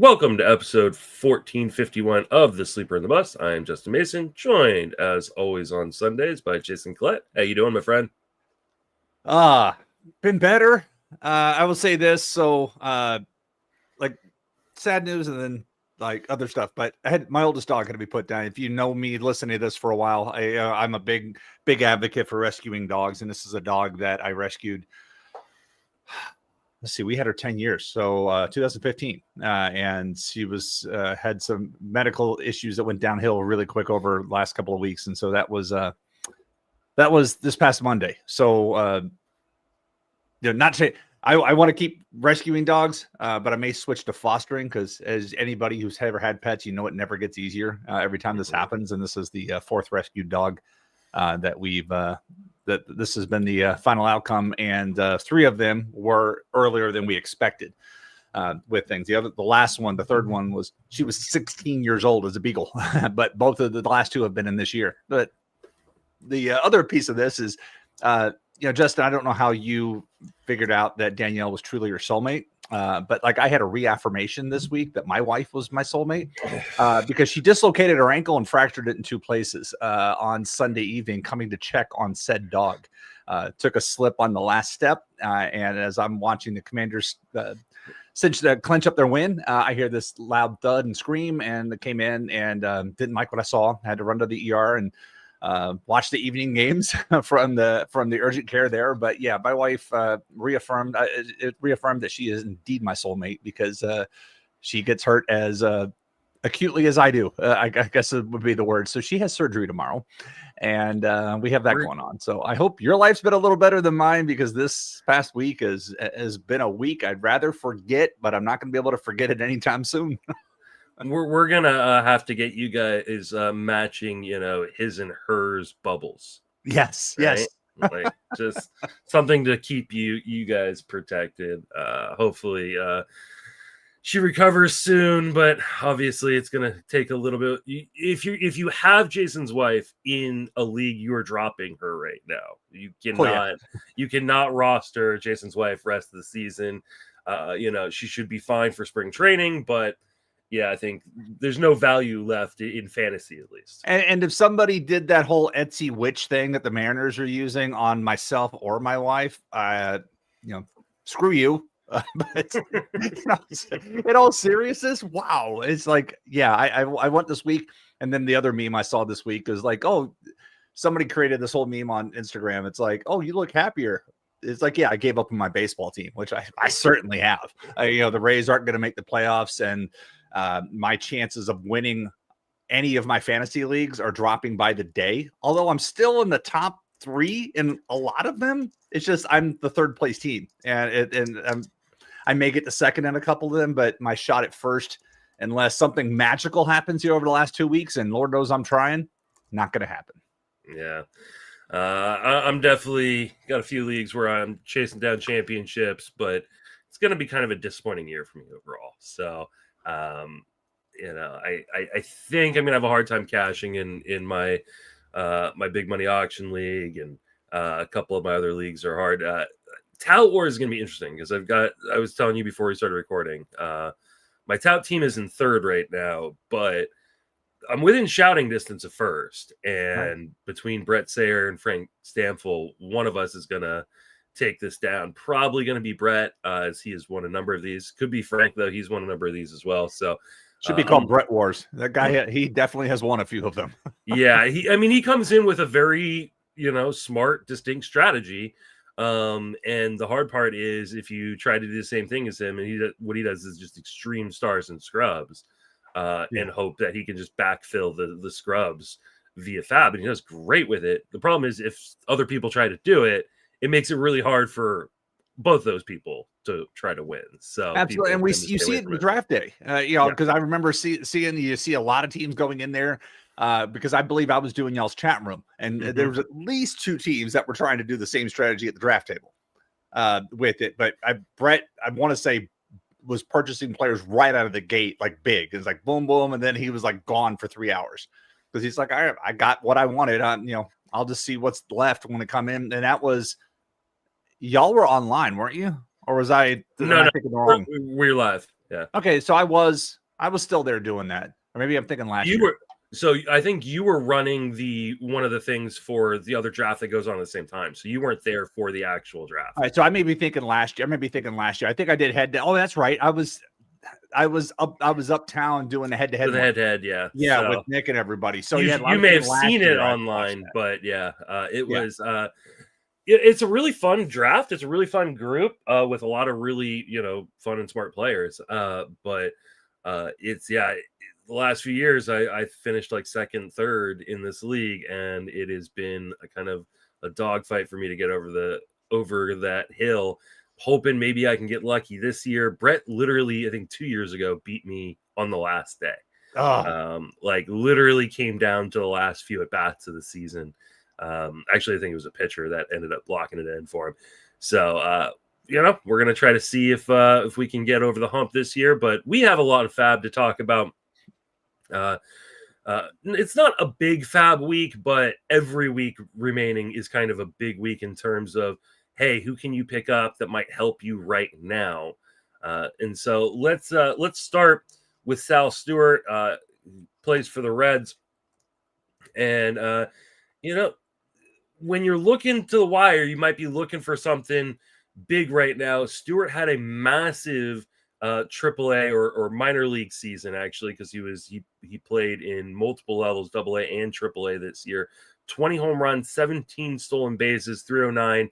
Welcome to episode 1451 of The Sleeper in the Bus. I am Justin Mason, joined as always on Sundays by Jason Collette. How you doing, my friend? Been better. I will say this. So, like sad news and then like other stuff, but I had my oldest dog had to be put down. If you know me listening to this for a while, I'm a big advocate for rescuing dogs. And this is a dog that I rescued. Let's see, we had her 10 years. So 2015. And she was had some medical issues that went downhill really quick over the last couple of weeks. And so that was this past Monday. So not to say I want to keep rescuing dogs, but I may switch to fostering because as anybody who's ever had pets, you know, it never gets easier every time this happens. And this is the fourth rescued dog that we've that this has been the final outcome, and three of them were earlier than we expected with things. The last one, the third one she was 16 years old as a beagle, but both of the last two have been in this year. But the other piece of this is, Justin, I don't know how you figured out that Danielle was truly your soulmate. But like I had a reaffirmation this week that my wife was my soulmate because she dislocated her ankle and fractured it in two places on Sunday evening, coming to check on said dog. Took a slip on the last step. And as I'm watching the Commanders clinch up their win, I hear this loud thud and scream, and it came in and didn't like what I saw. Had to run to the ER and watch the evening games from the urgent care there. But yeah, my wife reaffirmed that she is indeed my soulmate because she gets hurt as acutely as I do. I guess it would be the word. So she has surgery tomorrow, and we have that going on. So I hope your life's been a little better than mine, because this past week has been a week I'd rather forget, but I'm not going to be able to forget it anytime soon. We're gonna have to get you guys matching, his and hers bubbles. Yes, right? yes. Like just something to keep you guys protected. Hopefully, she recovers soon, but obviously it's gonna take a little bit. If you have Jason's wife in a league, you are dropping her right now. You cannot you cannot roster Jason's wife rest of the season. She should be fine for spring training, but yeah, I think there's no value left in fantasy, at least. And if somebody did that whole Etsy witch thing that the Mariners are using on myself or my wife, screw you. But in all seriousness, wow, it's like, yeah, I went this week, and then the other meme I saw this week is like, oh, somebody created this whole meme on Instagram. It's like, oh, you look happier. It's like, yeah, I gave up on my baseball team, which I certainly have. The Rays aren't going to make the playoffs, and my chances of winning any of my fantasy leagues are dropping by the day. Although I'm still in the top 3 in a lot of them. It's just I'm the third place team, and I may get the second in a couple of them, but my shot at first, unless something magical happens here over the last 2 weeks, and Lord knows I'm trying, not going to happen. Yeah. I'm definitely got a few leagues where I'm chasing down championships, but it's going to be kind of a disappointing year for me overall. So, I think I'm going to have a hard time cashing in my my big money auction league, and a couple of my other leagues are hard. Tout War is going to be interesting because I was telling you before we started recording, my tout team is in third right now, but I'm within shouting distance of first, and between Brett Sayer and Frank Stamfel, one of us is going to take this down. Probably going to be Brett, as he has won a number of these. Could be Frank, though. He's won a number of these as well. So should be called Brett Wars. That guy, he definitely has won a few of them. Yeah, he comes in with a very smart, distinct strategy. And the hard part is if you try to do the same thing as him, and what he does is just extreme stars and scrubs. And hope that he can just backfill the scrubs via FAAB, and he does great with it. The problem is if other people try to do it, it makes it really hard for both those people to try to win. So absolutely, and you see it in the draft day, because I remember seeing you see a lot of teams going in there because I believe I was doing y'all's chat room, and there was at least 2 teams that were trying to do the same strategy at the draft table with it. But Brett, I want to say, was purchasing players right out of the gate, like big. It's like boom, boom. And then he was like gone for 3 hours because he's like, I got what I wanted. I'll just see what's left when it come in. And that was, y'all were online, weren't you? or was I? No, thinking the wrong? We're live. Yeah. Okay, so I was still there doing that, or maybe I'm thinking last year. So I think you were running one of the things for the other draft that goes on at the same time. So you weren't there for the actual draft. All right, so I may be thinking last year. I think I did head to. Oh, that's right. I was uptown doing the head-to-head. Yeah. Yeah, with Nick and everybody. So you may have seen it online, but yeah, it was. It's a really fun draft. It's a really fun group with a lot of really fun and smart players. But it's the last few years I finished like second, third in this league, and it has been a kind of a dogfight for me to get over that hill. Hoping maybe I can get lucky this year. Brett literally, I think 2 years ago, beat me on the last day. Like literally came down to the last few at bats of the season. Actually, I think it was a pitcher that ended up blocking it in for him. So, we're going to try to see if we can get over the hump this year, but we have a lot of FAAB to talk about. It's not a big FAAB week, but every week remaining is kind of a big week in terms of, hey, who can you pick up that might help you right now? And so let's start with Sal Stwerat, plays for the Reds. And, when you're looking to the wire, you might be looking for something big right now. Stewart had a massive AAA or minor league season, actually, because he played in multiple levels, AA and AAA this year. 20 home runs, 17 stolen bases, 309,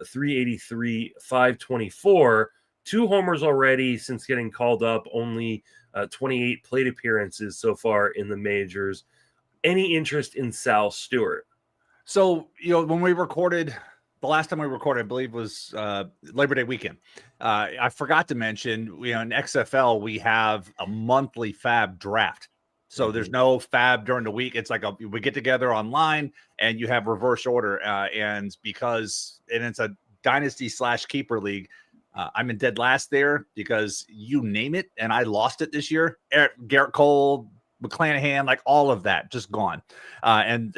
383, 524. 2 homers already since getting called up, only 28 plate appearances so far in the majors. Any interest in Sal Stwerat? So, when we recorded, the last time we recorded, I believe was Labor Day weekend. I forgot to mention, in XFL, we have a monthly FAAB draft. So there's no FAAB during the week. It's like we get together online and you have reverse order. And it's a dynasty / keeper league. I'm in dead last there because you name it. And I lost it this year. Garrett Cole, McClanahan, like all of that just gone. And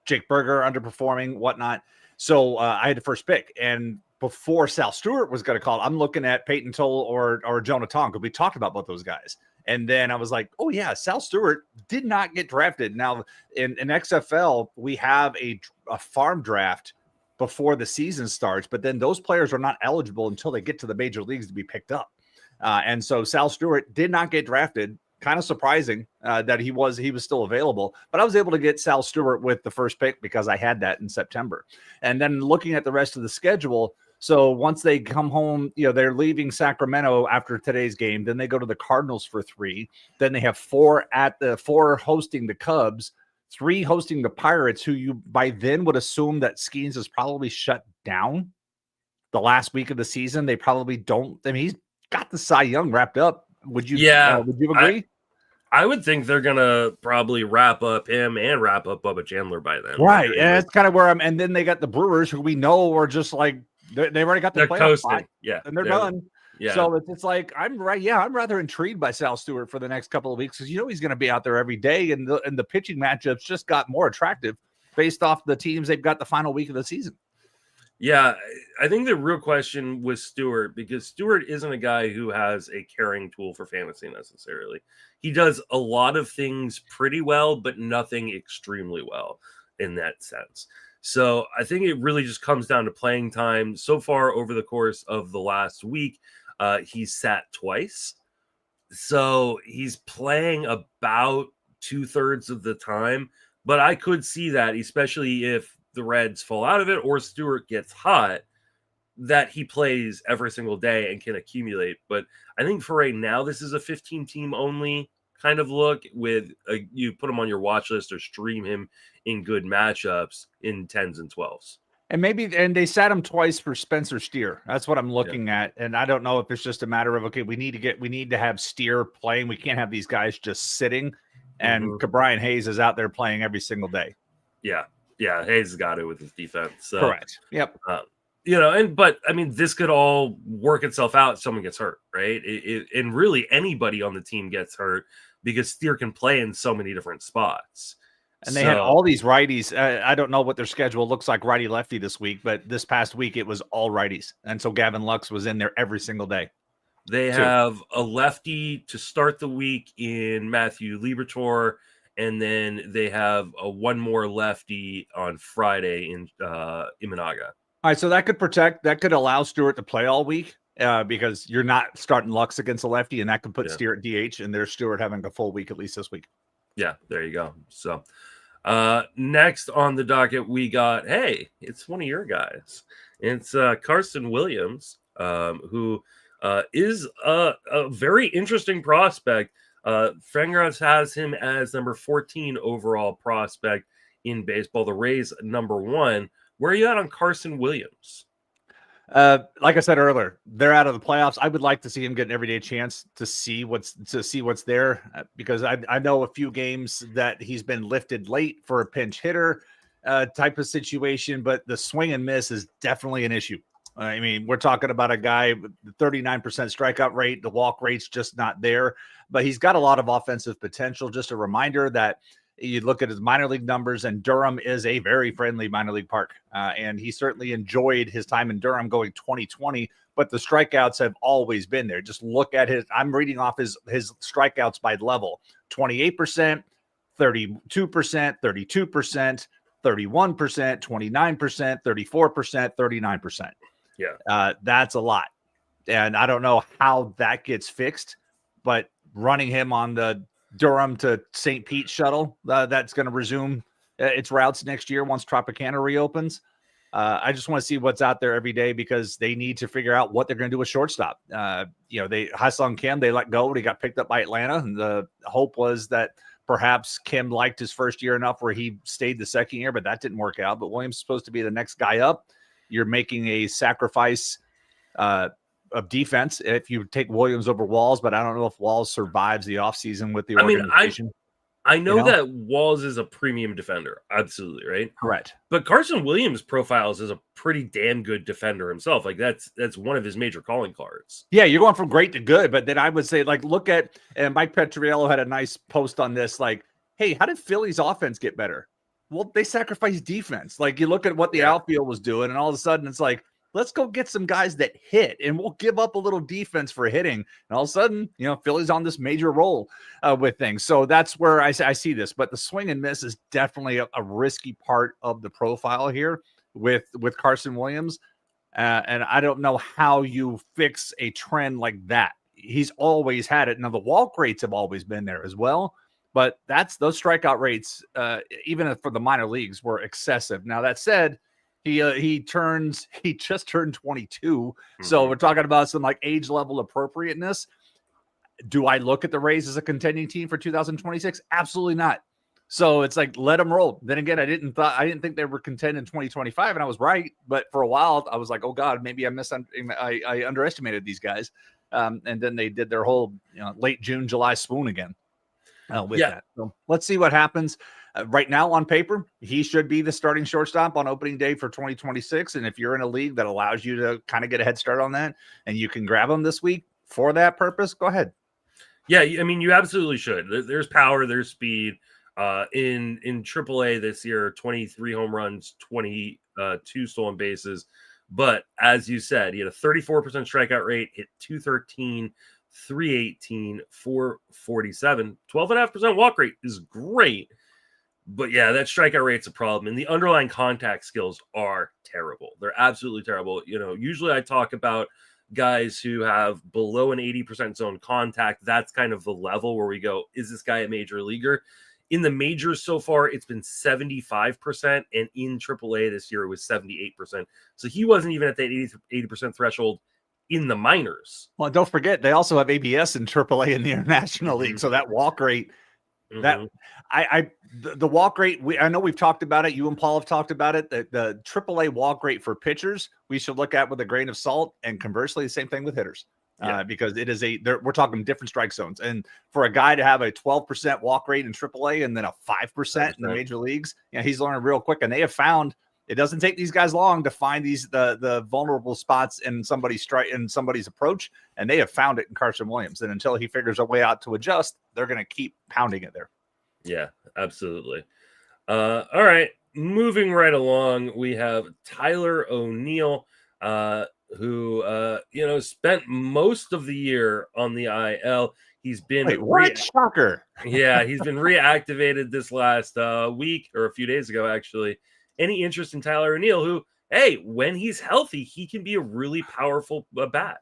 Jake Berger underperforming, whatnot. So I had the first pick. And before Sal Stwerat was going to call, I'm looking at Peyton Toll or Jonah Tong, because we talked about both those guys. And then I was like, oh, yeah, Sal Stwerat did not get drafted. Now, in XFL, we have a farm draft before the season starts, but then those players are not eligible until they get to the major leagues to be picked up. And so Sal Stwerat did not get drafted. Kind of surprising that he was still available, but I was able to get Sal Stwerat with the first pick because I had that in September. And then looking at the rest of the schedule, so once they come home, they're leaving Sacramento after today's game. Then they go to the Cardinals for 3. Then they have 4 hosting the Cubs, 3 hosting the Pirates, who you by then would assume that Skeens is probably shut down the last week of the season. They probably don't. I mean, he's got the Cy Young wrapped up. Would you agree? I would think they're gonna probably wrap up him and wrap up Bubba Chandler by then, right? And that's kind of where I'm. And then they got the Brewers, who we know are just like they already got the playoff spot, and they're done. Yeah. So it's like I'm right. Yeah, I'm rather intrigued by Sal Stwerat for the next couple of weeks because he's going to be out there every day, and the pitching matchups just got more attractive based off the teams they've got the final week of the season. Yeah, I think the real question was Stewart, because Stewart isn't a guy who has a carrying tool for fantasy necessarily. He does a lot of things pretty well, but nothing extremely well in that sense. So I think it really just comes down to playing time. So far over the course of the last week, he's sat twice. So he's playing about 2/3 of the time, but I could see that, especially if the Reds fall out of it or Stewart gets hot, that he plays every single day and can accumulate. But I think for right now, this is a 15-team only kind of look with you put him on your watch list or stream him in good matchups in 10s and 12s. And they sat him twice for Spencer Steer. That's what I'm looking at. And I don't know if it's just a matter of, okay, we need to have Steer playing. We can't have these guys just sitting. And Brian Hayes is out there playing every single day. Yeah, Hayes has got it with his defense. So, correct. Yep. But I mean, this could all work itself out if someone gets hurt, right? And really anybody on the team gets hurt because Steer can play in so many different spots. And they had all these righties. I don't know what their schedule looks like righty lefty this week, but this past week it was all righties. And so Gavin Lux was in there every single day. They have a lefty to start the week in Matthew Liberatore, and then they have one more lefty on Friday in Imanaga. All right, so that could allow Stewart to play all week because you're not starting Lux against a lefty, and that could put Stewart DH, and there's Stewart having a full week at least this week. Yeah, there you go. So next on the docket, we got, hey, it's one of your guys. It's Carson Williams, who is a very interesting prospect. Fangraphs has him as number 14 overall prospect in baseball. The Rays number 1. Where are you at on Carson Williams? Like I said earlier, they're out of the playoffs. I would like to see him get an everyday chance to see what's there because I know a few games that he's been lifted late for a pinch hitter type of situation, but the swing and miss is definitely an issue. I mean, we're talking about a guy with the 39% strikeout rate. The walk rate's just not there, but he's got a lot of offensive potential. Just a reminder that you look at his minor league numbers, and Durham is a very friendly minor league park. And he certainly enjoyed his time in Durham going 2020, but the strikeouts have always been there. Just look at I'm reading off his strikeouts by level: 28%, 32%, 32%, 31%, 29%, 34%, 39%. Yeah. That's a lot. And I don't know how that gets fixed, but running him on the Durham to St. Pete shuttle, that's going to resume its routes next year once Tropicana reopens. I just want to see what's out there every day because they need to figure out what they're going to do with shortstop. Ha-Sung Kim, they let go. He got picked up by Atlanta. And the hope was that perhaps Kim liked his first year enough where he stayed the second year, but that didn't work out. But Williams is supposed to be the next guy up. You're making a sacrifice of defense if you take Williams over Walls, but I don't know if Walls survives the offseason with the organization. I know that Walls is a premium defender. Absolutely, right? Correct. But Carson Williams profiles as a pretty damn good defender himself. Like that's one of his major calling cards. Yeah, you're going from great to good, but then I would say, like, look at, and Mike Petriello had a nice post on this, like, hey, how did Philly's offense get better? Well, they sacrificed defense. Like, you look at what the outfield was doing, and all of a sudden it's like, let's go get some guys that hit, and we'll give up a little defense for hitting. And all of a sudden, Philly's on this major roll with things. So that's where I see this. But the swing and miss is definitely a risky part of the profile here with Carson Williams. And I don't know how you fix a trend like that. He's always had it. Now, the walk rates have always been there as well. But those strikeout rates, even for the minor leagues, were excessive. Now, that said, he just turned 22. Mm-hmm. So we're talking about some like age level appropriateness. Do I look at the Rays as a contending team for 2026? Absolutely not. So it's like, let them roll. Then again, I didn't think they were contending in 2025, and I was right. But for a while, I was like, oh God, maybe I underestimated these guys. And then they did their whole late June, July swoon again. That. So let's see what happens. Right now on paper, he should be the starting shortstop on opening day for 2026. And if you're in a league that allows you to kind of get a head start on that and you can grab him this week for that purpose, go ahead. Yeah, I mean, you absolutely should. There's power, there's speed. In AAA this year, 23 home runs, 22 stolen bases. But as you said, he had a 34% strikeout rate, hit 213, 318, 447, 12.5% walk rate is great. But yeah, that strikeout rate's a problem. And the underlying contact skills are terrible. They're absolutely terrible. Usually I talk about guys who have below an 80% zone contact. That's kind of the level where we go, is this guy a major leaguer? In the majors so far, it's been 75%. And in AAA this year, it was 78%. So he wasn't even at that 80% threshold in the minors. Well, don't forget, they also have ABS in AAA in the International League. So that walk rate, the walk rate, I know we've talked about it. You and Paul have talked about it. The AAA walk rate for pitchers, we should look at with a grain of salt, and conversely, the same thing with hitters. Because it is we're talking different strike zones. And for a guy to have a 12% walk rate in AAA and then a 5% in the major leagues, he's learning real quick. And they have found it doesn't take these guys long to find the vulnerable spots in somebody's approach. And they have found it in Carson Williams. And until he figures a way out to adjust, they're going to keep pounding it there. Yeah, absolutely. All right, moving right along, we have Tyler O'Neill, who spent most of the year on the IL. He's been Wait, what? Shocker. yeah, he's been reactivated this last week or a few days ago, actually. Any interest in Tyler O'Neill, who, hey, when he's healthy, he can be a really powerful bat.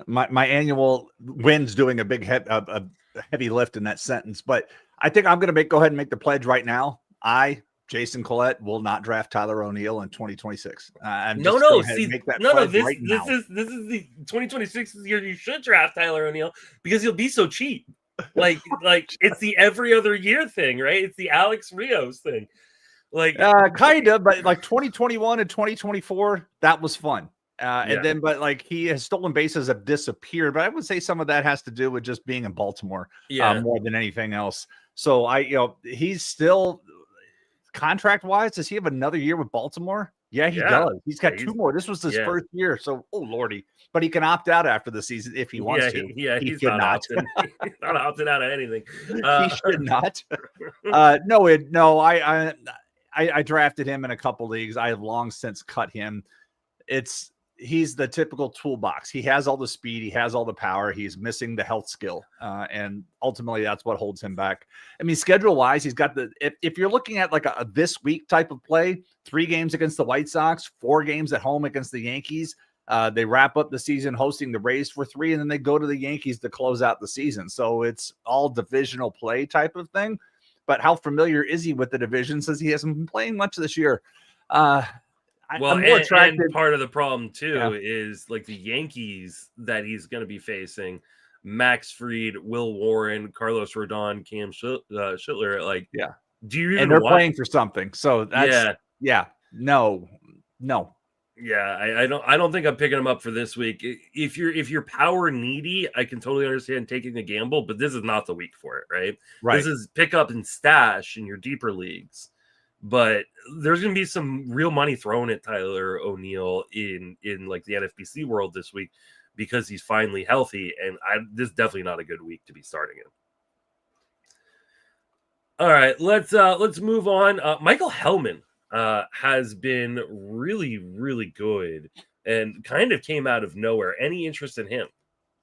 My annual wins doing a big a heavy lift in that sentence, but I think I'm going to go ahead and make the pledge right now. Jason Collette, will not draft Tyler O'Neill in 2026. Make that pledge right now. This is the 2026 year you should draft Tyler O'Neill because he'll be so cheap. Like it's the every other year thing, right? It's the Alex Rios thing. Like kind of, but like 2021 and 2024, that was fun. And then, but like his stolen bases have disappeared. But I would say some of that has to do with just being in Baltimore, more than anything else. So he's still contract wise. Does he have another year with Baltimore? Yeah, he does. He's got 2 more. This was his first year. So, oh Lordy, but he can opt out after the seson if he wants to. He's not he's not opting out of anything. He should not. I drafted him in a couple leagues. I have long since cut him. He's the typical toolbox. He has all the speed. He has all the power. He's missing the health skill. And ultimately that's what holds him back. I mean, schedule wise, he's got if you're looking at like a this week type of play, 3 games against the White Sox, 4 games at home against the Yankees. They wrap up the season hosting the Rays for 3, and then they go to the Yankees to close out the season. So it's all divisional play type of thing. But how familiar is he with the division since he hasn't been playing much this year? And part of the problem too is like the Yankees that he's going to be facing: Max Fried, Will Warren, Carlos Rodon, Cam Schittler. Like, do you? And they're playing for something. So that's no. Yeah, I don't think I'm picking him up for this week. If you're power needy, I can totally understand taking a gamble, but this is not the week for it, right? This is pick up and stash in your deeper leagues. But there's going to be some real money thrown at Tyler O'Neill in like the NFBC world this week because he's finally healthy, and this is definitely not a good week to be starting him. All right, let's move on. Michael Helman has been really, really good and kind of came out of nowhere. Any interest in him?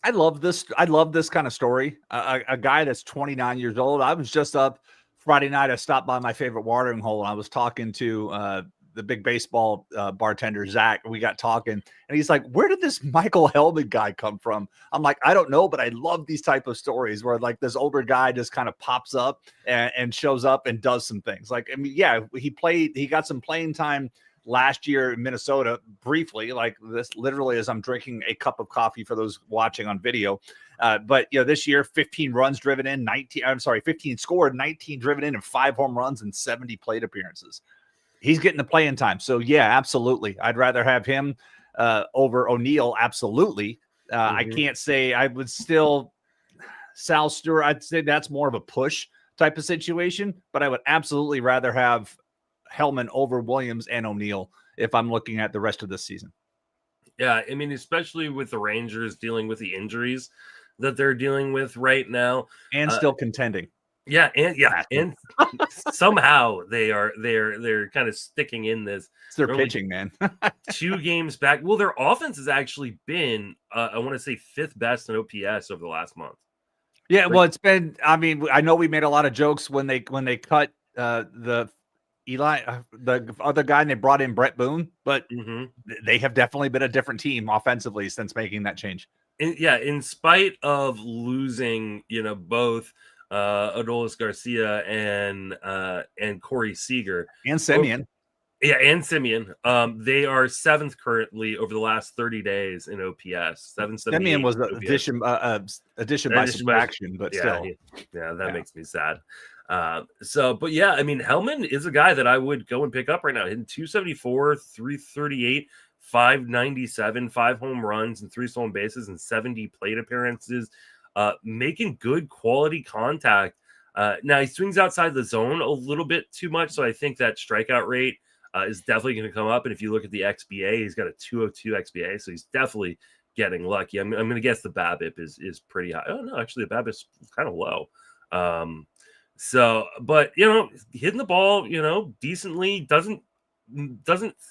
I love this kind of story. A guy that's 29 years old. I was just up Friday night. I stopped by my favorite watering hole and I was talking to the big baseball bartender, Zach. We got talking and he's like, where did this Michael Helman guy come from? I'm like, I don't know, but I love these type of stories where like this older guy just kind of pops up and shows up and does some things. Like, I mean, yeah, he got some playing time last year in Minnesota briefly, like this literally as I'm drinking a cup of coffee for those watching on video. But this year, 15 runs driven in, 15 scored, 19 driven in, and 5 home runs and 70 plate appearances. He's getting the playing time. So yeah, absolutely. I'd rather have him over O'Neill. Absolutely. I can't say I would still Sal Stwerat. I'd say that's more of a push type of situation, but I would absolutely rather have Helman over Williams and O'Neill if I'm looking at the rest of this season. Yeah, I mean, especially with the Rangers dealing with the injuries that they're dealing with right now, and still contending. Yeah, and somehow they're kind of sticking in this. It's their pitching, man. 2 games back. Well, their offense has actually been, I want to say, 5th best in OPS over the last month. Yeah, well, it's been. I mean, I know we made a lot of jokes when they cut the other guy and they brought in Brett Boone, but they have definitely been a different team offensively since making that change. In spite of losing, both Adolis Garcia and Corey Seager and Simeon. And Simeon. They are 7th currently over the last 30 days in OPS. Simeon was an addition by subtraction, but still. That makes me sad. But yeah, I mean, Helman is a guy that I would go and pick up right now. Hitting 274, 338, 597, 5 home runs and 3 stolen bases and 70 plate appearances. Making good quality contact. Now he swings outside the zone a little bit too much, so I think that strikeout rate is definitely going to come up. And if you look at the XBA, he's got a 202 XBA, so he's definitely getting lucky. I'm going to guess the BABIP is pretty high. Oh no, actually the BABIP is kind of low. So, but hitting the ball, decently doesn't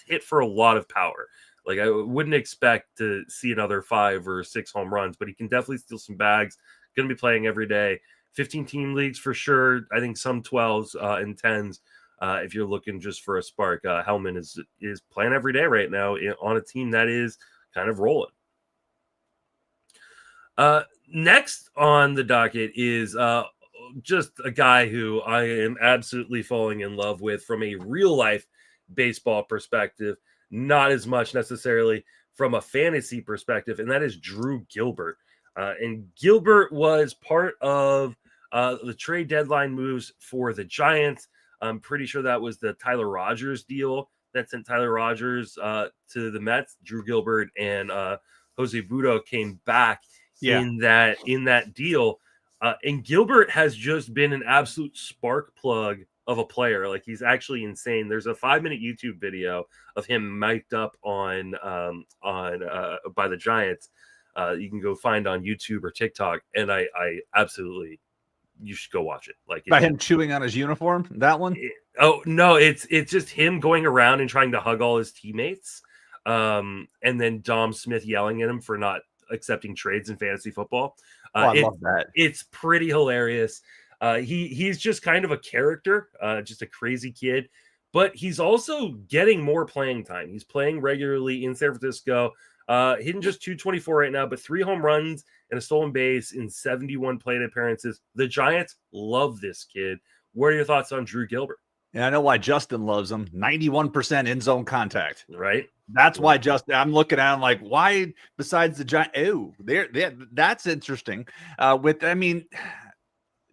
hit for a lot of power. Like I wouldn't expect to see another 5 or 6 home runs, but he can definitely steal some bags. Going to be playing every day. 15-team leagues for sure. I think some 12s and 10s. If you're looking just for a spark, Helman is playing every day right now on a team that is kind of rolling. Next on the docket is just a guy who I am absolutely falling in love with from a real life baseball perspective, not as much necessarily from a fantasy perspective, and that is Drew Gilbert. And Gilbert was part of the trade deadline moves for the Giants. I'm pretty sure that was the Tyler Rogers deal that sent Tyler Rogers to the Mets. Drew Gilbert and Jose Budo came back in that deal. And Gilbert has just been an absolute spark plug of a player. Like, he's actually insane. There's a 5-minute YouTube video of him mic'd up on by the Giants. You can go find on YouTube or TikTok, and I absolutely, you should go watch it. Like, by him chewing on his uniform, that one? Oh no, it's just him going around and trying to hug all his teammates, and then Dom Smith yelling at him for not accepting trades in fantasy football. I love that. It's pretty hilarious. He's just kind of a character, just a crazy kid, but he's also getting more playing time. He's playing regularly in San Francisco, hitting just 224 right now, but 3 home runs and a stolen base in 71 plate appearances. The Giants love this kid. What are your thoughts on Drew Gilbert? Yeah, I know why Justin loves him. 91% in zone contact. Right. That's why Justin. I'm looking at him like, why? Besides the Giant, that's interesting.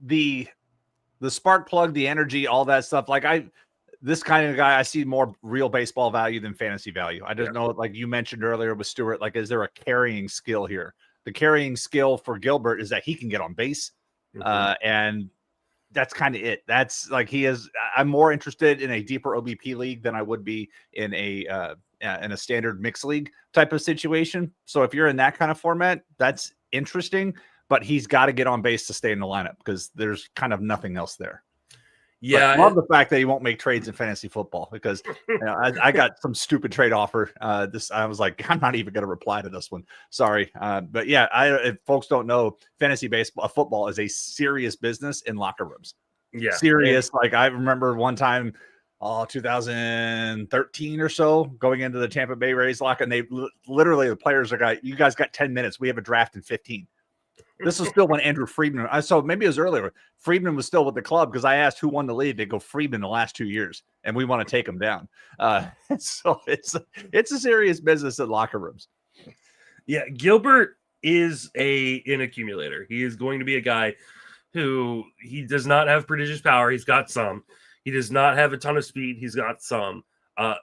The spark plug, the energy, all that stuff. Like this kind of guy, I see more real baseball value than fantasy value. I just know, like you mentioned earlier with Stewart, like, is there a carrying skill here? The carrying skill for Gilbert is that he can get on base, and that's kind of it. That's like I'm more interested in a deeper OBP league than I would be in a standard mixed league type of situation. So if you're in that kind of format, that's interesting, but he's got to get on base to stay in the lineup because there's kind of nothing else there. Yeah, I love the fact that he won't make trades in fantasy football because I got some stupid trade offer. I was like, I'm not even going to reply to this one. Sorry, but yeah, if folks don't know, fantasy baseball, football is a serious business in locker rooms. Yeah, serious. Like I remember one time, 2013 or so, going into the Tampa Bay Rays locker, and they literally the players are you guys got 10 minutes. We have a draft in 15. This is still when Andrew Friedman. So maybe it was earlier. Friedman was still with the club because I asked who won the league. They go Friedman the last 2 years, and we want to take him down. So it's a serious business in locker rooms. Yeah, Gilbert is an accumulator. He is going to be a guy who he does not have prodigious power. He's got some. He does not have a ton of speed. He's got some.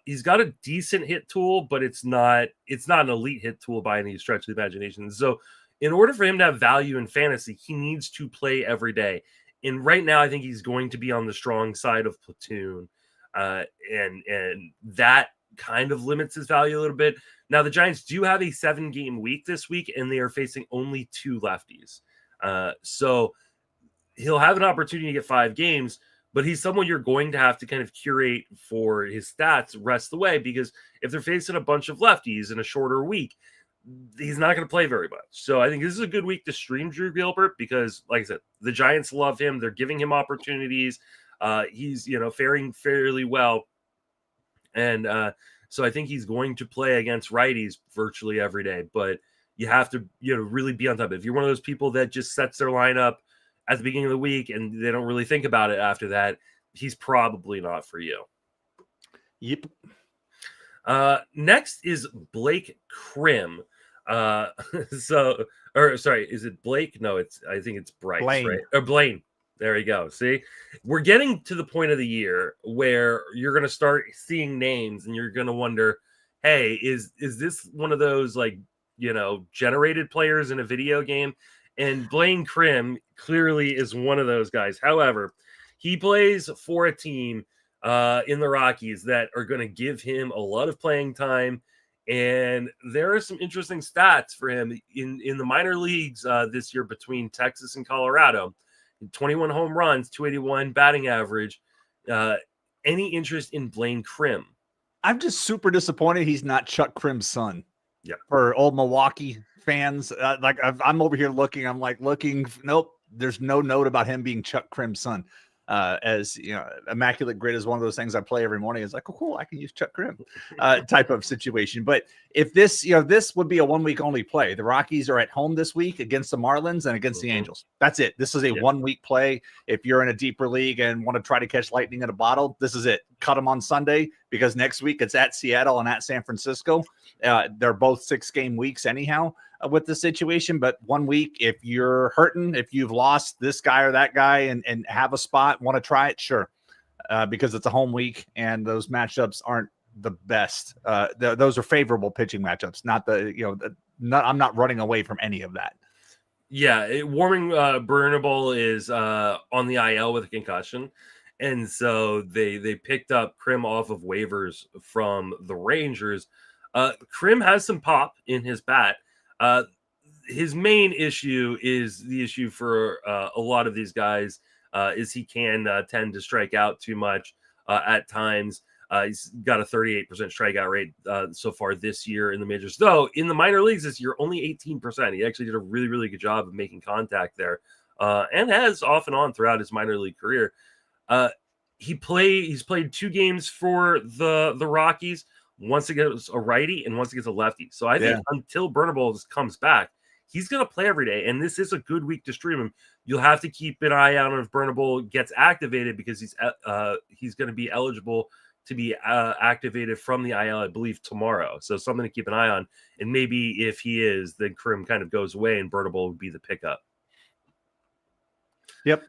He's got a decent hit tool, but it's not an elite hit tool by any stretch of the imagination. So in order for him to have value in fantasy, he needs to play every day. And right now, I think he's going to be on the strong side of platoon. And that kind of limits his value a little bit. Now, the Giants do have a 7-game week this week, and they are facing only 2 lefties. So he'll have an opportunity to get 5 games, but he's someone you're going to have to kind of curate for his stats rest of the way, because if they're facing a bunch of lefties in a shorter week, he's not going to play very much. So I think this is a good week to stream Drew Gilbert because, like I said, the Giants love him. They're giving him opportunities. He's, faring fairly well. And so I think he's going to play against righties virtually every day. But you have to, really be on top of it. If you're one of those people that just sets their lineup at the beginning of the week and they don't really think about it after that, he's probably not for you. Yep. Next is Blaine Crim. Is it Blake? No, I think it's Bryce, Blaine. Right? Or Blaine. There you go. See, we're getting to the point of the year where you're going to start seeing names and you're going to wonder, hey, is this one of those generated players in a video game? And Blaine Crim clearly is one of those guys. However, he plays for a team in the Rockies that are going to give him a lot of playing time. And there are some interesting stats for him in the minor leagues this year between Texas and Colorado. 21 home runs, 281 batting average. Any interest in Blaine Crim? I'm just super disappointed he's not Chuck Crim's son. Yeah. For old Milwaukee fans, I'm over here looking. I'm like looking. Nope. There's no note about him being Chuck Crim's son. As you know, Immaculate Grid is one of those things I play every morning. It's like, oh, cool, I can use Chuck Crim type of situation. But if this, this would be a 1 week only play. The Rockies are at home this week against the Marlins and against the Angels. That's it. This is a 1 week play. If you're in a deeper league and want to try to catch lightning in a bottle, this is it. Cut them on Sunday because next week it's at Seattle and at San Francisco. They're both 6-game weeks anyhow with the situation. But 1 week, if you're hurting, if you've lost this guy or that guy and have a spot, want to try it, sure. Because it's a home week and those matchups aren't the best. Those are favorable pitching matchups, not I'm not running away from any of that. Yeah, Warming Burnable is on the IL with a concussion. And so they picked up Crim off of waivers from the Rangers. Crim has some pop in his bat. His main issue is the issue for a lot of these guys is he can tend to strike out too much at times. He's got a 38% strikeout rate so far this year in the majors. Though in the minor leagues this year, only 18%. He actually did a really, really good job of making contact there and has off and on throughout his minor league career. He's played 2 games for the Rockies, once against a righty and once against a lefty. So I think until Burnables comes back, he's going to play every day. And this is a good week to stream him. You'll have to keep an eye out on if Burnable gets activated because he's going to be eligible to be activated from the IL, I believe, tomorrow. So something to keep an eye on. And maybe if he is, then Crim kind of goes away and Burnable would be the pickup. Yep.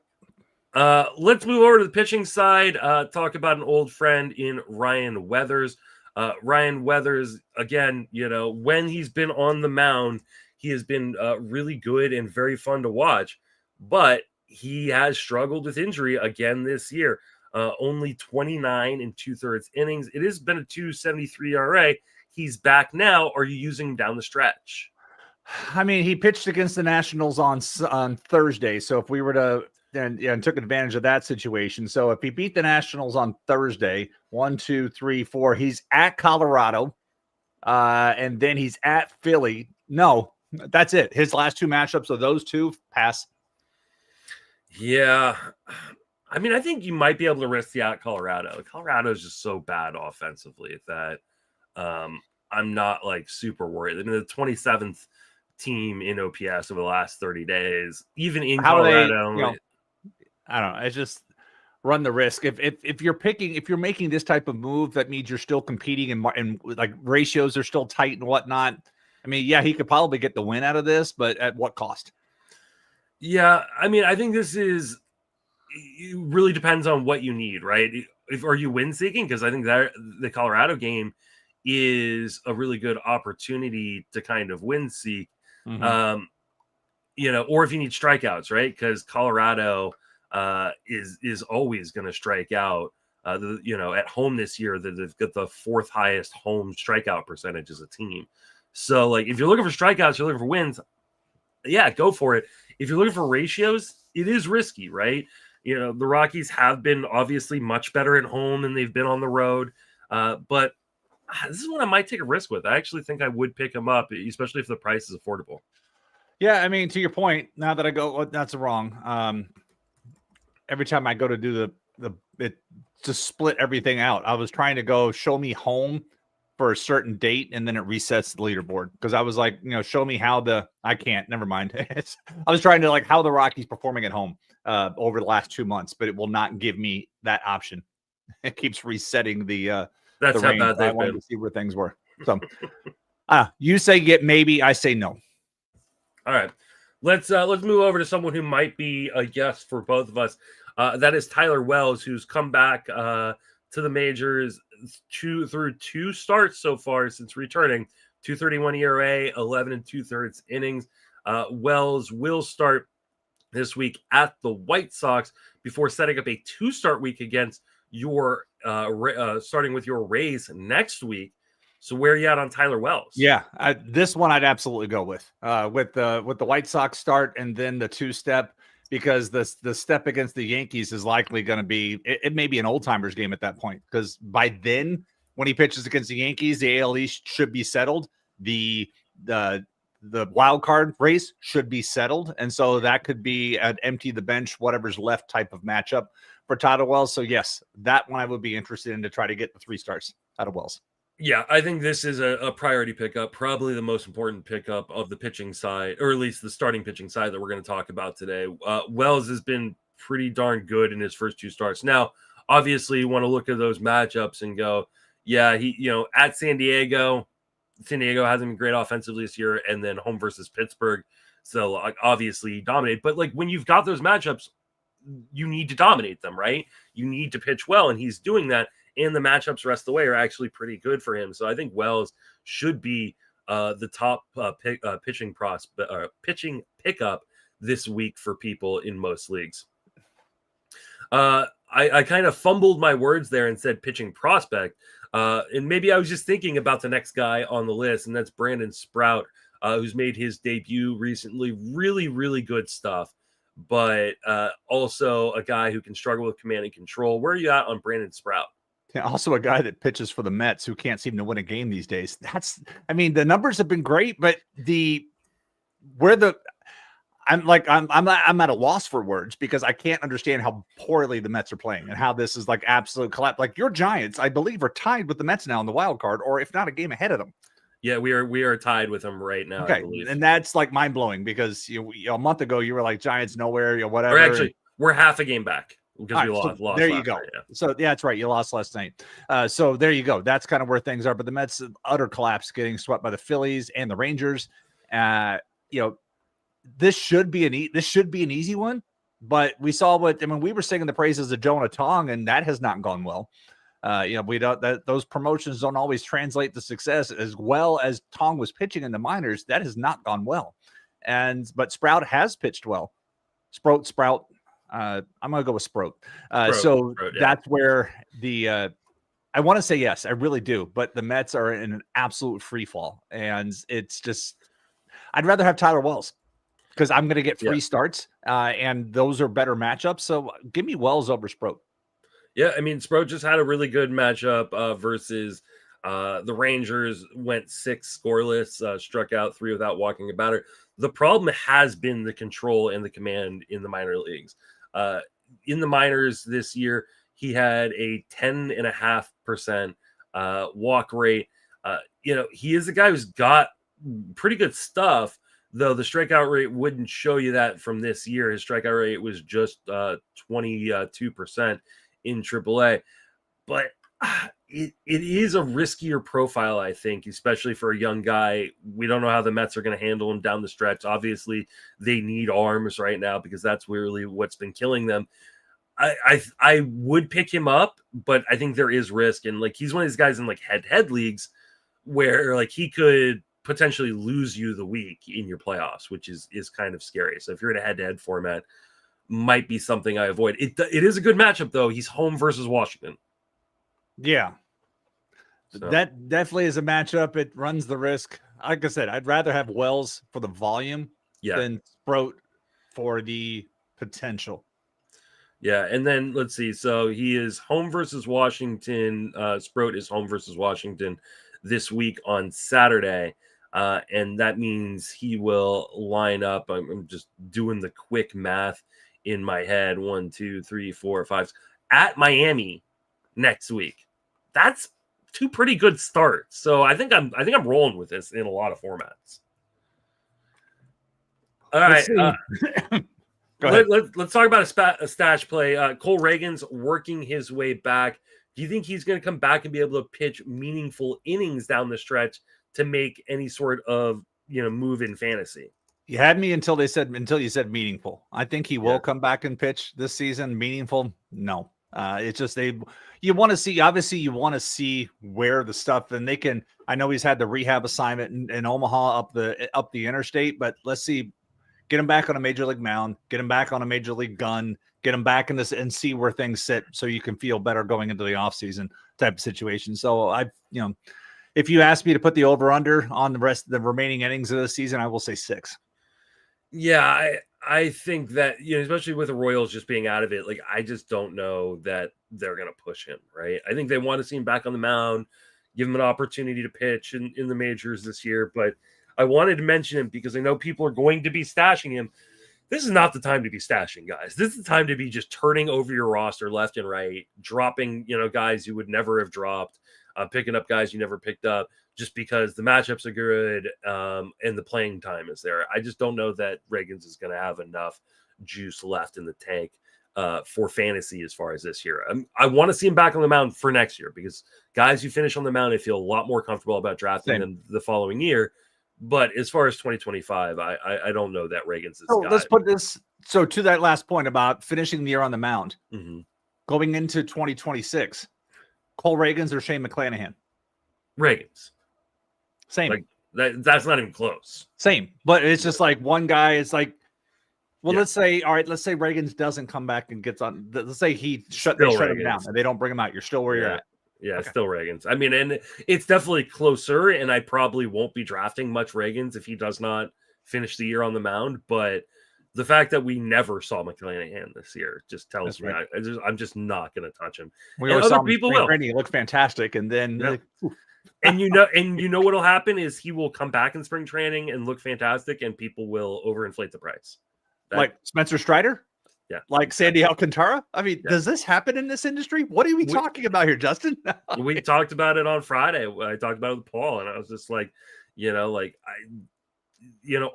Let's move over to the pitching side. Talk about an old friend in Ryan Weathers. Ryan Weathers, again, when he's been on the mound, he has been really good and very fun to watch, but he has struggled with injury again this year. Only 29 2/3 innings. It has been a 2.73 ERA. He's back now. Are you using him down the stretch? I mean, he pitched against the Nationals on Thursday. So if we were to and took advantage of that situation. So if he beat the Nationals on Thursday, 1, 2, 3, 4, he's at Colorado, and then he's at Philly. No, that's it. His last 2 matchups of those 2 pass. Yeah. I mean, I think you might be able to risk the at Colorado. Colorado is just so bad offensively that I'm not like super worried. I mean, the 27th team in OPS over the last 30 days, even in Colorado. I don't know. It's just run the risk. If you're making this type of move, that means you're still competing and like ratios are still tight and whatnot. I mean, yeah, he could probably get the win out of this, but at what cost? Yeah, I mean, I think it really depends on what you need, right? Are you win seeking? Because I think that the Colorado game is a really good opportunity to kind of win seek. Mm-hmm. Or if you need strikeouts, right? Because Colorado is always going to strike out. At home this year, they've got the 4th highest home strikeout percentage as a team. So, like, if you're looking for strikeouts, you're looking for wins. Yeah, go for it. If you're looking for ratios, it is risky, right? The Rockies have been obviously much better at home than they've been on the road. But this is one I might take a risk with. I actually think I would pick him up, especially if the price is affordable. Yeah, I mean, to your point, now that I go, that's wrong. Every time I go to do it to split everything out, I was trying to go show me home for a certain date, and then it resets the leaderboard because I was like, show me how I can't. Never mind. I was trying to like how the Rockies performing at home over the last 2 months, but it will not give me that option. It keeps resetting the. That's the how range. bad they've I wanted been. to see where things were. So, you say get maybe, I say no. All right, let's move over to someone who might be a yes for both of us. That is Tyler Wells, who's come back to the majors through 2 starts so far since returning. 2.31 ERA, 11 2/3 innings. Wells will start this week at the White Sox before setting up a 2-start week against your starting with your Rays next week. So where are you at on Tyler Wells? Yeah, this one I'd absolutely go with the White Sox start and then the 2-step because the step against the Yankees is likely going to be, it may be an old timers game at that point, because by then when he pitches against the Yankees, the AL East should be settled. The wild card race should be settled. And so that could be an empty the bench, whatever's left type of matchup for Tyler Wells. So yes, that one I would be interested in to try to get the 3 starts out of Wells. Yeah, I think this is a priority pickup, probably the most important pickup of the pitching side, or at least the starting pitching side that we're going to talk about today. Wells has been pretty darn good in his first 2 starts. Now, obviously, you want to look at those matchups and go, yeah, at San Diego hasn't been great offensively this year, and then home versus Pittsburgh. So obviously dominate. But when you've got those matchups, you need to dominate them, right? You need to pitch well, and he's doing that. And the matchups rest of the way are actually pretty good for him. So I think Wells should be the top pitching pickup this week for people in most leagues. I kind of fumbled my words there and said pitching prospect. And maybe I was just thinking about the next guy on the list, and that's Brandon Sproat, who's made his debut recently. Really, really good stuff. But also a guy who can struggle with command and control. Where are you at on Brandon Sproat? Yeah, also a guy that pitches for the Mets who can't seem to win a game these days. The numbers have been great, but I'm at a loss for words because I can't understand how poorly the Mets are playing and how this is absolute collapse. Your Giants, I believe, are tied with the Mets now in the wild card, or if not, a game ahead of them. Yeah, we are tied with them right now. Okay, I believe. And that's mind blowing because a month ago you were like Giants nowhere, whatever. Or actually, we're half a game back because we lost. There you go. Night, yeah. So yeah, that's right. You lost last night. So there you go. That's kind of where things are. But the Mets utter collapse, getting swept by the Phillies and the Rangers. This should be an easy one. But we saw we were singing the praises of Jonah Tong, and that has not gone well. We don't those promotions don't always translate to success. As well as Tong was pitching in the minors, that has not gone well. But Sprout has pitched well. Sprout. I'm going to go with Sproat. Sproat, yeah. That's where I want to say yes, I really do. But the Mets are in an absolute free fall. And it's just, I'd rather have Tyler Wells because I'm going to get 3 starts. And those are better matchups. So give me Wells over Sproat. Yeah, Sproat just had a really good matchup versus the Rangers, went 6 scoreless, struck out 3 without walking a batter. The problem has been the control and the command in the minor leagues. In the minors this year, he had a 10.5% walk rate. He is a guy who's got pretty good stuff, though the strikeout rate wouldn't show you that from this year. His strikeout rate was just 22% in AAA. But it is a riskier profile, I think, especially for a young guy. We don't know how the Mets are going to handle him down the stretch. Obviously, they need arms right now because that's really what's been killing them. I would pick him up, but I think there is risk. And he's one of these guys in head-to-head leagues where he could potentially lose you the week in your playoffs, which is kind of scary. So if you're in a head-to-head format, might be something I avoid. It is a good matchup, though. He's home versus Washington. Yeah. So. That definitely is a matchup. It runs the risk. Like I said, I'd rather have Wells for the volume than Sproat for the potential. Yeah, and then let's see. So he is home versus Washington. Sproat is home versus Washington this week on Saturday. And that means he will line up. I'm just doing the quick math in my head. 1, 2, 3, 4, 5 at Miami next week. That's 2 pretty good starts. So I think I'm rolling with this in a lot of formats. All right. Let's talk about a stash play. Cole Ragans working his way back. Do you think he's going to come back and be able to pitch meaningful innings down the stretch to make any sort of move in fantasy? You had me until you said meaningful. I think he will come back and pitch this season. Meaningful, no. It's just you want to see. Obviously, you want to see where the stuff. And they can. I know he's had the rehab assignment in Omaha up the interstate, but let's see. Get him back on a major league mound. Get him back on a major league gun. Get him back in this and see where things sit, so you can feel better going into the offseason type of situation. So if you ask me to put the over under on the remaining innings of the season, I will say 6. Yeah, I think that, especially with the Royals just being out of it, like, I just don't know that they're going to push him, right? I think they want to see him back on the mound, give him an opportunity to pitch in the majors this year. But I wanted to mention him because I know people are going to be stashing him. This is not the time to be stashing guys. This is the time to be just turning over your roster left and right, dropping, guys you would never have dropped, picking up guys you never picked up, just because the matchups are good and the playing time is there. I just don't know that Ragans is going to have enough juice left in the tank for fantasy as far as this year. I want to see him back on the mound for next year because guys who finish on the mound, I feel a lot more comfortable about drafting them the following year. But as far as 2025, I don't know that Ragans is. So let's put this. So to that last point about finishing the year on the mound, going into 2026, Cole Ragans or Shane McClanahan? Ragans. Same. Like that's not even close. Same. But it's just like one guy is like, well, let's say Ragans doesn't come back and gets on. Let's say they shut him down and they don't bring him out. You're still where you're at. Yeah, okay. Still Ragans. I mean, and it's definitely closer, and I probably won't be drafting much Ragans if he does not finish the year on the mound. But the fact that we never saw McClanahan this year just tells me I'm just not going to touch him. Other people will. He looks fantastic, and then and you know what'll happen is he will come back in spring training and look fantastic, and people will overinflate the price. Like Spencer Strider. Yeah. Like Sandy Alcantara? I mean, does this happen in this industry? What are we talking about here, Justin? We talked about it on Friday. I talked about it with Paul, and I was just like,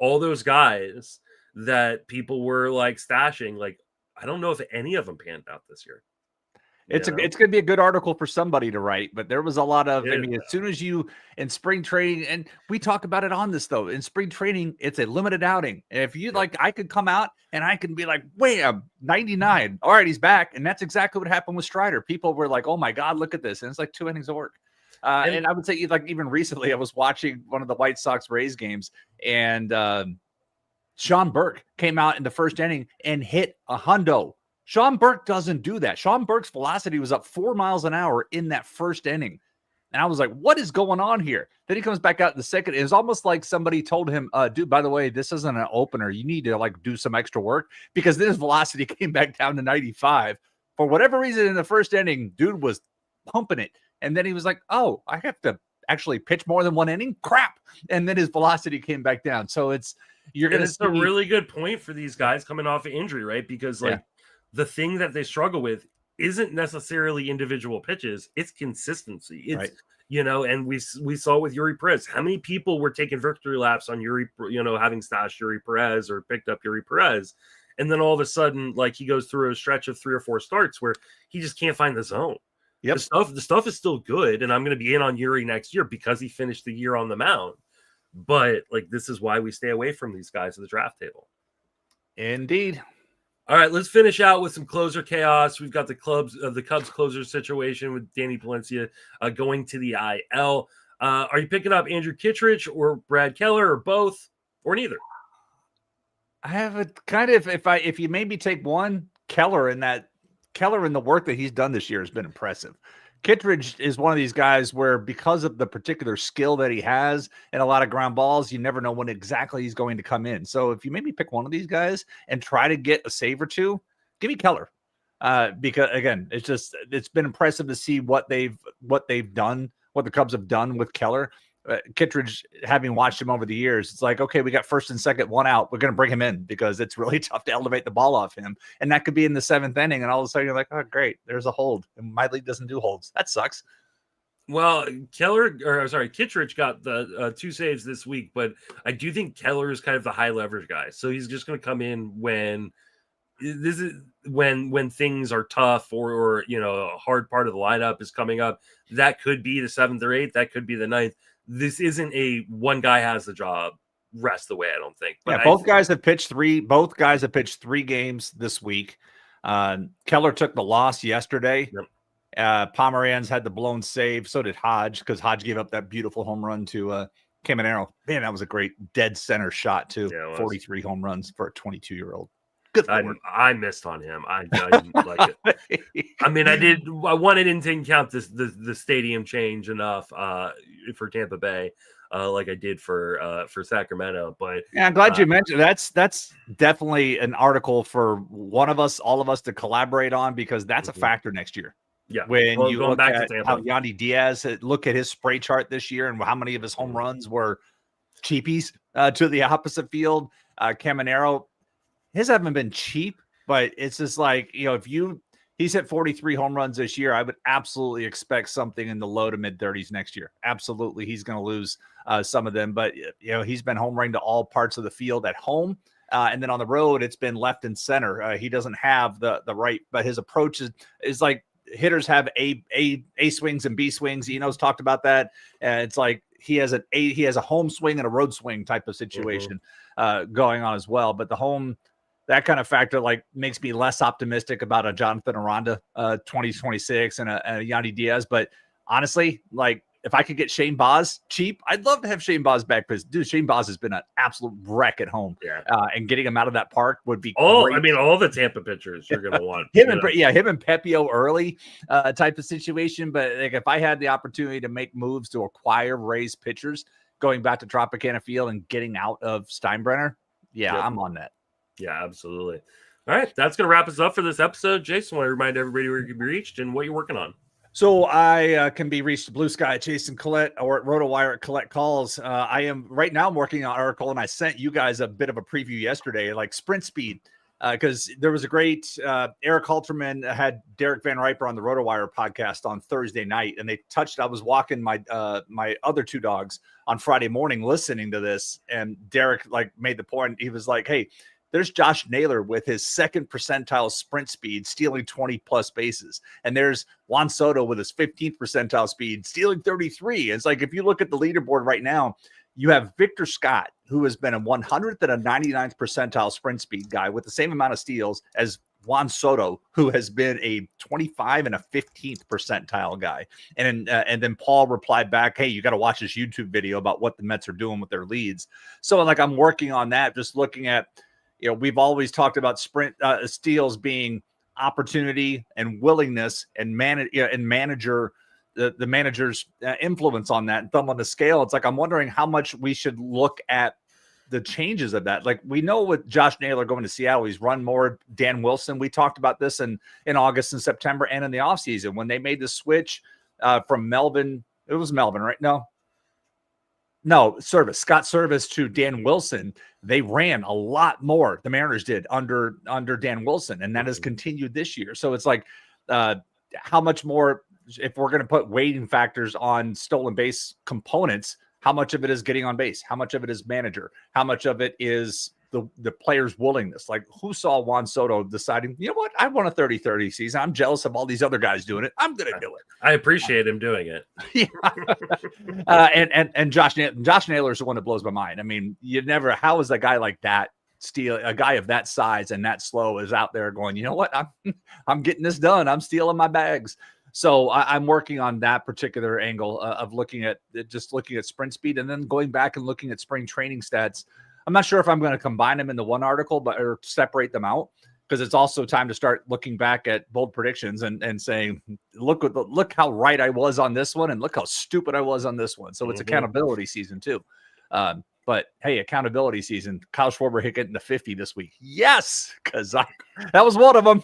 all those guys that people were like stashing, like, I don't know if any of them panned out this year. It's going to be a good article for somebody to write, but there was a lot of, as soon as you in spring training, and we talk about it on this though, in spring training, it's a limited outing. And if you I could come out and I can be like, wait, I'm 99. All right, he's back. And that's exactly what happened with Strider. People were like, oh my God, look at this. And it's like 2 innings of work. And I would say even recently I was watching one of the White Sox Rays games and Sean Burke came out in the first inning and hit a hundo. Sean Burke doesn't do that. Sean Burke's velocity was up 4 miles an hour in that first inning. And I was like, what is going on here? Then he comes back out in the second. It was almost like somebody told him, dude, by the way, this isn't an opener. You need to do some extra work, because then his velocity came back down to 95. For whatever reason in the first inning, dude was pumping it. And then he was like, oh, I have to actually pitch more than 1 inning? Crap. And then his velocity came back down. So it's a really good point for these guys coming off of injury, right? Because the thing that they struggle with isn't necessarily individual pitches, it's consistency. It's and we saw with Yuri Perez, how many people were taking victory laps on Yuri, having stashed Yuri Perez or picked up Yuri Perez, and then all of a sudden, like, he goes through a stretch of 3 or 4 starts where he just can't find the zone. Yep. The stuff is still good, and I'm going to be in on Yuri next year because he finished the year on the mound. But this is why we stay away from these guys at the draft table. Indeed. All right, let's finish out with some closer chaos. We've got the Cubs closer situation with Danny Palencia going to the IL. Are you picking up Andrew Kittredge or Brad Keller, or both, or neither? I have a kind of, if you maybe take one, Keller and the work that he's done this year has been impressive. Kittredge is one of these guys where, because of the particular skill that he has and a lot of ground balls, you never know when exactly he's going to come in. So if you maybe pick one of these guys and try to get a save or two, give me Keller. Because again, it's been impressive to see what they've done, what the Cubs have done with Keller. Kittredge, having watched him over the years, it's like, okay, we got first and second, 1 out. We're going to bring him in because it's really tough to elevate the ball off him. And that could be in the 7th inning. And all of a sudden you're like, oh, great, there's a hold. And my league doesn't do holds. That sucks. Well, Kittredge got the 2 saves this week, but I do think Keller is kind of the high leverage guy. So he's just going to come in when things are tough or a hard part of the lineup is coming up. That could be the 7th or 8th. That could be the 9th. This isn't a one guy has the job rest away, I don't think. But both guys have pitched 3 games this week. Keller took the loss yesterday. Yep. Pomeranz had the blown save. So did Hodge, because Hodge gave up that beautiful home run to Caminero. Man, that was a great dead center shot too. Yeah, 43 home runs for a 22-year-old. I missed on him. I didn't like it. I mean, I wanted him to count the stadium change enough for Tampa Bay. like I did for Sacramento. But yeah, I'm glad you mentioned that's definitely an article for one of us, all of us to collaborate on, because that's a factor next year. Yeah, when you going look back at to Tampa. how Yandy Diaz, look at his spray chart this year and how many of his home runs were cheapies to the opposite field. Caminero, his haven't been cheap, but it's just like, if he's hit 43 home runs this year, I would absolutely expect something in the low to mid 30s next year. Absolutely. He's going to lose some of them, but he's been home running to all parts of the field at home. And then on the road, it's been left and center. He doesn't have the right, but his approach is like hitters have A swings and B swings. Eno's talked about that. It's like he has a home swing and a road swing type of situation going on as well. But the home, that kind of factor like makes me less optimistic about a Jonathan Aranda 2026 and a Yandy Diaz. But honestly, like if I could get Shane Baz cheap, I'd love to have Shane Baz back, because dude, Shane Baz has been an absolute wreck at home. Yeah. And getting him out of that park would be great. great. I mean, all the Tampa pitchers you're gonna want him and Pepio early type of situation. But like if I had the opportunity to make moves to acquire Rays pitchers going back to Tropicana Field and getting out of Steinbrenner, I'm on that. Yeah, absolutely. All right, that's going to wrap us up for this episode. Jason, want to remind everybody where you can be reached and what you're working on. So I can be reached at Blue Sky at Jason Collette or at RotoWire at Collette Calls. I am right now working on an article, and I sent you guys a bit of a preview yesterday, like sprint speed, because there was a great Eric Halterman had Derek Van Riper on the RotoWire podcast on Thursday night, and they touched. I was walking my other two dogs on Friday morning listening to this, and Derek like made the point. He was like, "Hey, there's Josh Naylor with his second percentile sprint speed, stealing 20 plus bases. And there's Juan Soto with his 15th percentile speed, stealing 33. It's like, if you look at the leaderboard right now, you have Victor Scott, who has been a 100th and a 99th percentile sprint speed guy with the same amount of steals as Juan Soto, who has been a 25 and a 15th percentile guy. And then Paul replied back, "Hey, you got to watch this YouTube video about what the Mets are doing with their leads." So like, I'm working on that, just looking at, we've always talked about sprint steals being opportunity and willingness and manager, the manager's influence on that and thumb on the scale. It's like, I'm wondering how much we should look at the changes of that. Like, we know with Josh Naylor going to Seattle, he's run more. Dan Wilson, we talked about this in August and September and in the offseason when they made the switch from Melvin. It was Melvin, right? No, Scott Service to Dan Wilson. They ran a lot more. The Mariners did under Dan Wilson, and that has continued this year. So it's like, how much more, if we're going to put weighting factors on stolen base components, how much of it is getting on base? How much of it is manager? How much of it is the player's willingness? Like, who saw Juan Soto deciding, you know what, I want a 30-30 season. I'm jealous of all these other guys doing it. I'm going to do it. I appreciate him doing it. And Josh Naylor is the one that blows my mind. I mean, how is a guy like that a guy of that size and that slow is out there going, you know what, I'm getting this done. I'm stealing my bags. So I'm working on that particular angle of looking at sprint speed and then going back and looking at spring training stats. I'm not sure if I'm going to combine them into one article, or separate them out, because it's also time to start looking back at bold predictions and saying, look how right I was on this one, and look how stupid I was on this one. So it's accountability season too. But hey, accountability season. Kyle Schwarber hit getting to 50 this week. Yes, because that was one of them.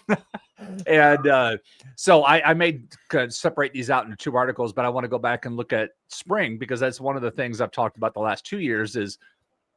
And so I may separate these out into two articles, but I want to go back and look at spring, because that's one of the things I've talked about the last 2 years is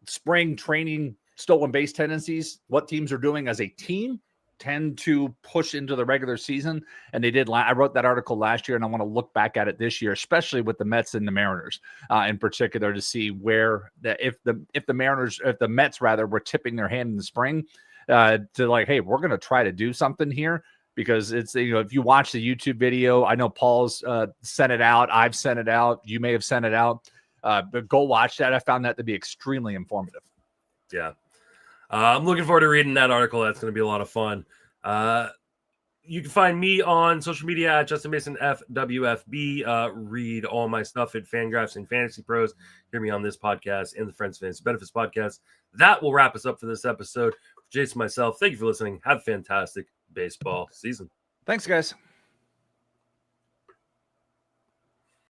spring training stolen base tendencies. What teams are doing as a team tend to push into the regular season, and they did. I wrote that article last year, and I want to look back at it this year, especially with the Mets and the Mariners in particular, to see where if the Mets rather were tipping their hand in the spring to like, hey, we're going to try to do something here, because it's, if you watch the YouTube video, I know Paul's sent it out, I've sent it out, you may have sent it out, but go watch that. I found that to be extremely informative. Yeah. I'm looking forward to reading that article. That's going to be a lot of fun. You can find me on social media at Justin Mason FWFB. Read all my stuff at Fangraphs and Fantasy Pros. Hear me on this podcast and the Friends Fantasy Benefits podcast. That will wrap us up for this episode. For Jason, myself, thank you for listening. Have a fantastic baseball season. Thanks, guys.